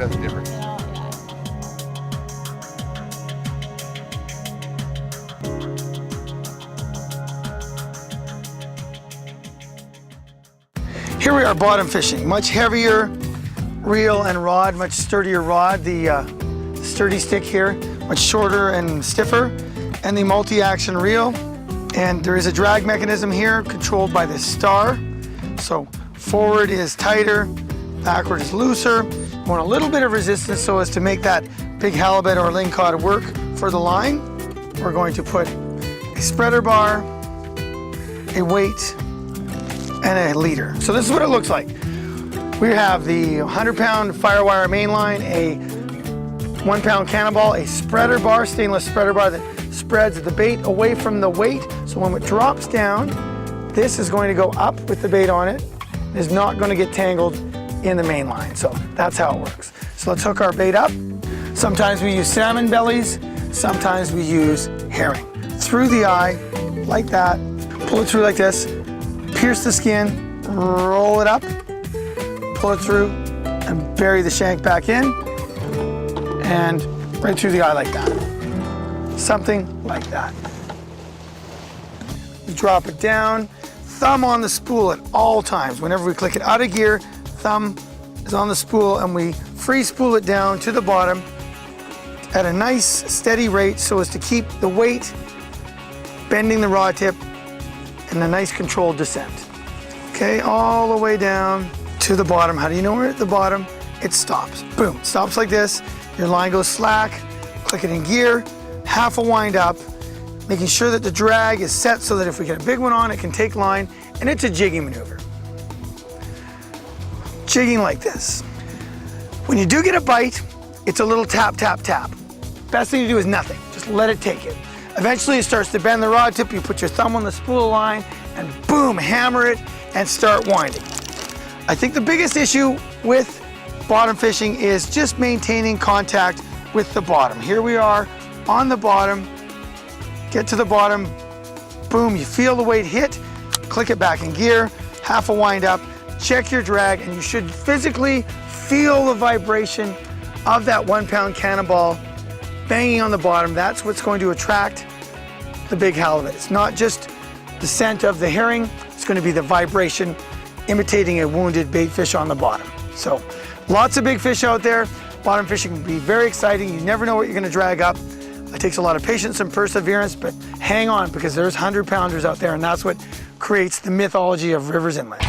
times the difference. Yeah. Here we are bottom fishing, much heavier reel and rod, much sturdier rod. The sturdy stick here, much shorter and stiffer, and the multi-action reel. And there is a drag mechanism here controlled by the star. So forward is tighter, backward is looser. You want a little bit of resistance so as to make that big halibut or lingcod work for the line. We're going to put a spreader bar, a weight, and a leader. So this is what it looks like. We have the 100-pound Firewire main line, a 1-pound cannonball, a spreader bar, stainless spreader bar that spreads the bait away from the weight. So when it drops down, this is going to go up with the bait on it. It is not going to get tangled in the main line. So that's how it works. So let's hook our bait up. Sometimes we use salmon bellies, sometimes we use herring. Through the eye, like that, pull it through like this, pierce the skin, roll it up, pull it through, and bury the shank back in, and right through the eye like that. Something like that. We drop it down, thumb on the spool at all times. Whenever we click it out of gear, thumb is on the spool, and we free spool it down to the bottom at a nice steady rate so as to keep the weight bending the rod tip in a nice controlled descent. Okay, all the way down to the bottom. How do you know we're at the bottom? It stops. Boom, stops like this. Your line goes slack, click it in gear, half a wind up, making sure that the drag is set so that if we get a big one on, it can take line, and it's a jigging maneuver. Jigging like this. When you do get a bite, it's a little tap, tap, tap. Best thing to do is nothing, just let it take it. Eventually it starts to bend the rod tip, you put your thumb on the spool line, and boom, hammer it and start winding. I think the biggest issue with bottom fishing is just maintaining contact with the bottom. Here we are on the bottom, get to the bottom, boom, you feel the weight hit, click it back in gear, half a wind up, check your drag, and you should physically feel the vibration of that 1-pound cannonball banging on the bottom. That's what's going to attract the big halibut. It's not just the scent of the herring, it's going to be the vibration imitating a wounded bait fish on the bottom. So lots of big fish out there. Bottom fishing can be very exciting. You never know what you're going to drag up. It takes a lot of patience and perseverance, but hang on, because there's 100-pounders out there, and that's what creates the mythology of Rivers Inlet.